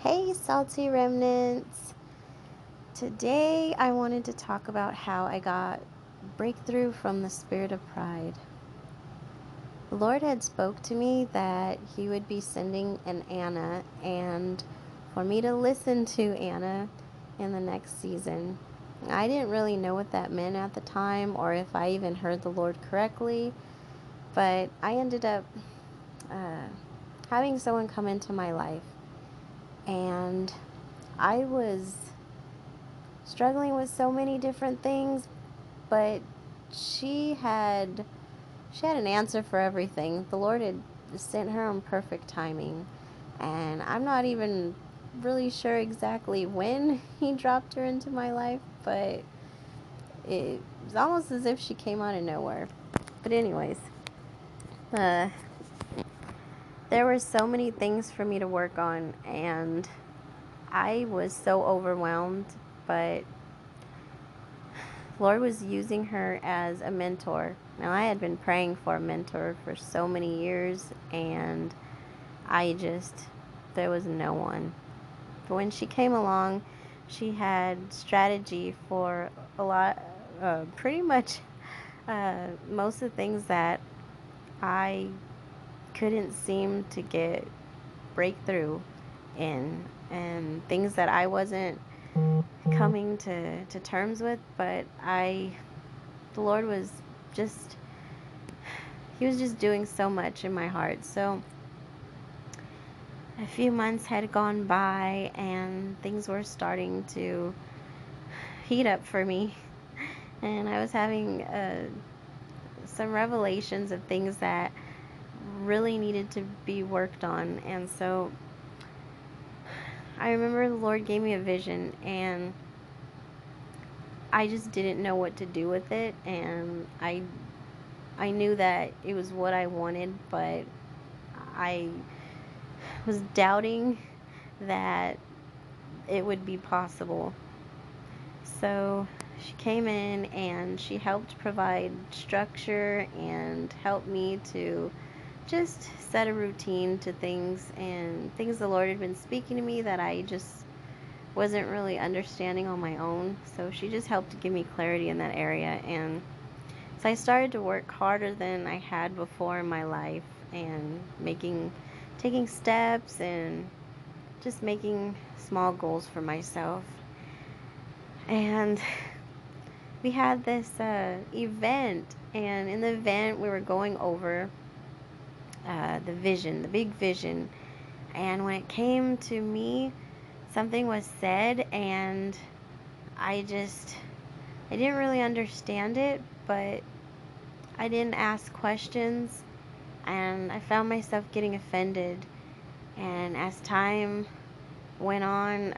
Hey, salty remnants. Today I wanted to talk about how I got breakthrough from the spirit of pride. The Lord had spoke to me that he would be sending an Anna and for me to listen to Anna in the next season. I didn't really know what that meant at the time or if I even heard the Lord correctly, but I ended up uh, having someone come into my life, and I was struggling with so many different things, but she had she had an answer for everything. The Lord had sent her on perfect timing, and I'm not even really sure exactly when he dropped her into my life, but it was almost as if she came out of nowhere. But anyways, uh, there were so many things for me to work on, and I was so overwhelmed, but Lord was using her as a mentor. Now, I had been praying for a mentor for so many years, and there was no one. But when she came along, she had strategy for a lot, pretty much most of the things that I couldn't seem to get breakthrough in, and things that I wasn't coming to terms with, but the Lord was just, he was just doing so much in my heart. So a few months had gone by and things were starting to heat up for me. And I was having some revelations of things that really needed to be worked on. And so I remember the Lord gave me a vision, and I just didn't know what to do with it. And I knew that it was what I wanted, but I was doubting that it would be possible. So she came in and she helped provide structure and helped me to just set a routine to things, and things the Lord had been speaking to me that I just wasn't really understanding on my own. So she just helped give me clarity in that area. And so I started to work harder than I had before in my life, and taking steps and just making small goals for myself. And we had this event, and in the event we were going over the vision, the big vision. And when it came to me, something was said, and I didn't really understand it, but I didn't ask questions, and I found myself getting offended. And as time went on,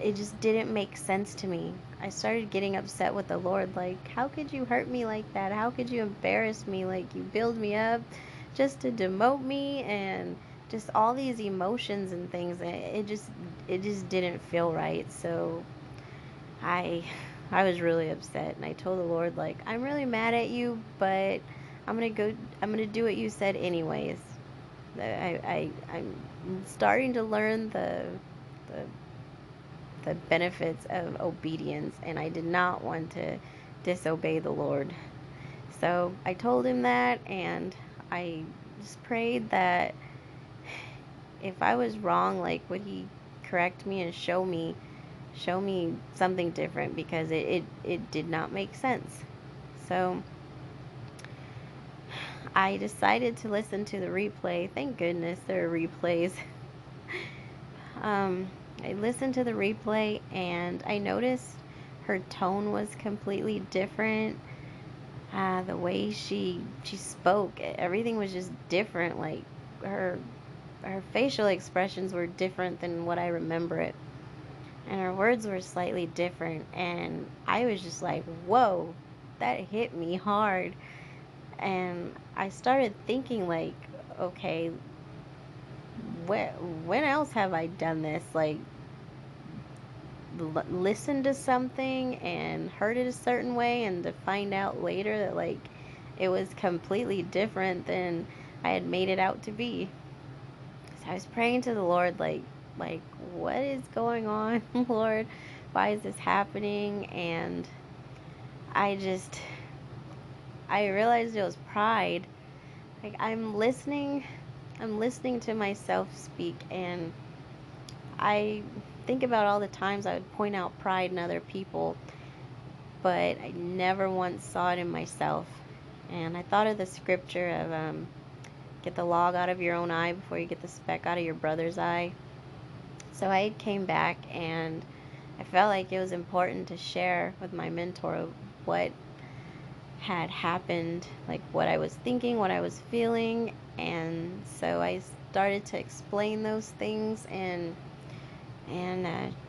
it just didn't make sense to me. I started getting upset with the Lord, like, how could you hurt me like that? How could you embarrass me? Like, you build me up just to demote me, and just all these emotions and things. It just didn't feel right. So I I was really upset, and I told the Lord, like, I'm really mad at you, but I'm gonna do what you said anyways. I'm starting to learn the the benefits of obedience, and I did not want to disobey the Lord. So I told him that, and I just prayed that if I was wrong, like, would he correct me and show me something different, because it did not make sense. So I decided to listen to the replay. Thank goodness there are replays. I listened to the replay, and I noticed her tone was completely different. The way she spoke, everything was just different. Like, her her facial expressions were different than what I remember it, and her words were slightly different. And I was just like, whoa, that hit me hard. And I started thinking, like, okay, when else have I done this? Like, listened to something and heard it a certain way, and to find out later that, like, it was completely different than I had made it out to be. So I was praying to the Lord, like what is going on, Lord? Why is this happening? And I just, I realized it was pride. Like I'm listening to myself speak, and I think about all the times I would point out pride in other people, but I never once saw it in myself. And I thought of the scripture of get the log out of your own eye before you get the speck out of your brother's eye. So I came back and I felt like it was important to share with my mentor what had happened, like what I was thinking, what I was feeling. And so I started to explain those things, and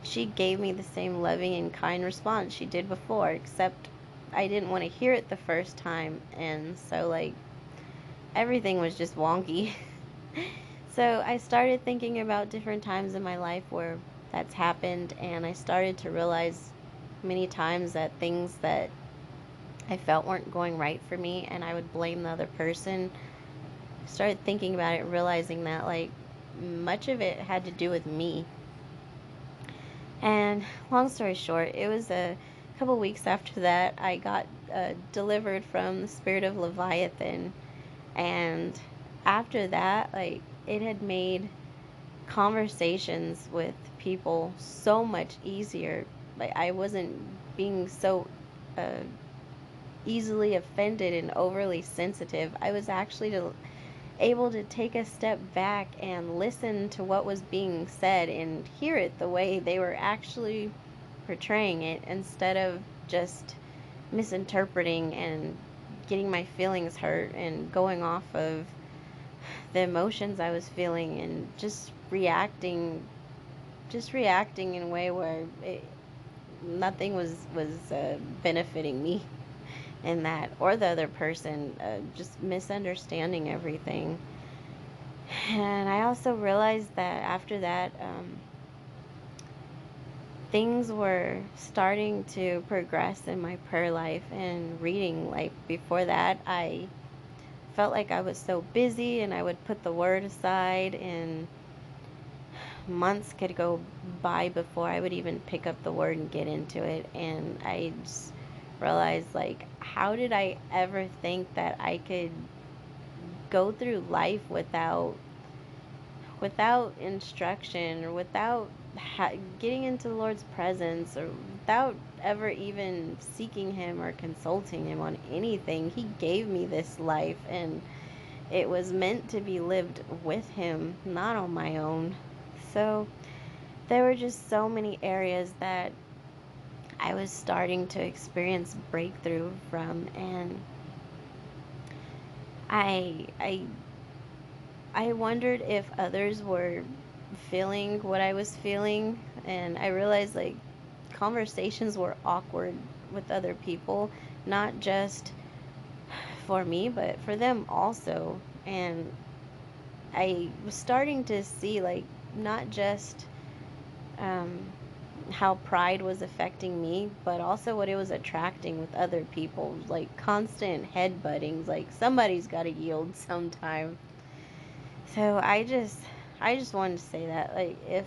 she gave me the same loving and kind response she did before, except I didn't want to hear it the first time, and so like everything was just wonky. So I started thinking about different times in my life where that's happened, and I started to realize many times that things that I felt weren't going right for me and I would blame the other person. I started thinking about it, realizing that like much of it had to do with me. And long story short, it was a couple weeks after that I got delivered from the spirit of Leviathan. And after that, like it had made conversations with people so much easier. Like I wasn't being so uh, easily offended and overly sensitive. I was actually able to take a step back and listen to what was being said and hear it the way they were actually portraying it, instead of just misinterpreting and getting my feelings hurt and going off of the emotions I was feeling and just reacting in a way where nothing was benefiting me in that, or the other person, just misunderstanding everything. And I also realized that after that, things were starting to progress in my prayer life and reading. Like before that, I felt like I was so busy and I would put the word aside, and months could go by before I would even pick up the word and get into it. And I just realized, like, how did I ever think that I could go through life without instruction, or without getting into the Lord's presence, or without ever even seeking Him or consulting Him on anything? He gave me this life, and it was meant to be lived with Him, not on my own. So there were just so many areas that I was starting to experience breakthrough from, and I I I wondered if others were feeling what I was feeling, and I realized like conversations were awkward with other people, not just for me, but for them also. And I was starting to see like not just um, how pride was affecting me, but also what it was attracting with other people, like constant headbuttings. Like somebody's got to yield sometime. So I just wanted to say that, like, if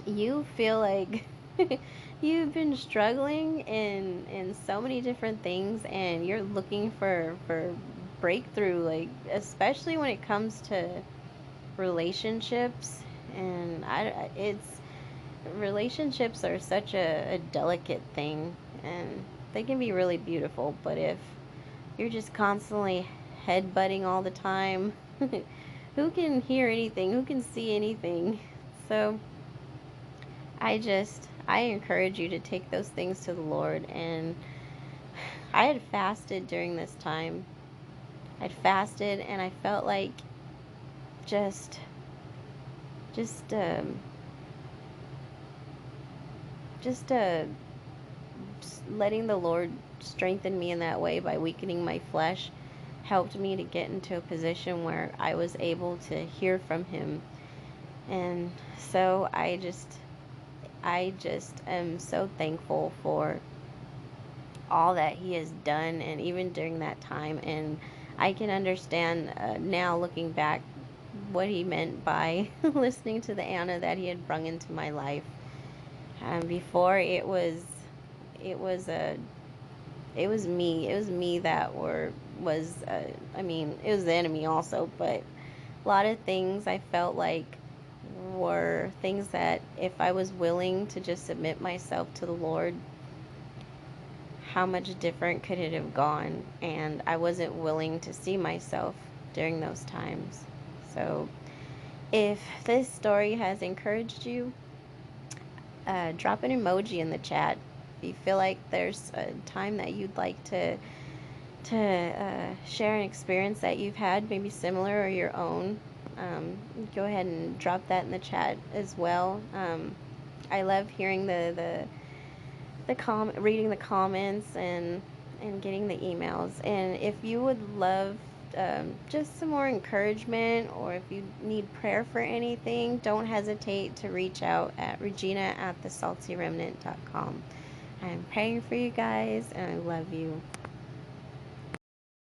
you feel like you've been struggling in so many different things and you're looking for breakthrough, like especially when it comes to relationships, and it's relationships are such a delicate thing, and they can be really beautiful, but if you're just constantly headbutting all the time, who can hear anything? Who can see anything? So I encourage you to take those things to the Lord. And I had fasted during this time. I'd fasted and I felt like just just um just letting the Lord strengthen me in that way by weakening my flesh helped me to get into a position where I was able to hear from Him. And so I just am so thankful for all that He has done, and even during that time. And I can understand now, looking back, what he meant by listening to the Anna that he had brung into my life. Before it was a it was me. It was me that was I mean, it was the enemy also, but a lot of things I felt like were things that if I was willing to just submit myself to the Lord, how much different could it have gone? And I wasn't willing to see myself during those times. So, if this story has encouraged you, drop an emoji in the chat. If you feel like there's a time that you'd like to share an experience that you've had, maybe similar or your own, go ahead and drop that in the chat as well. I love hearing reading the comments and getting the emails. And if you would love just some more encouragement, or if you need prayer for anything, don't hesitate to reach out at regina@thesaltyremnant.com. I'm praying for you guys, and I love you.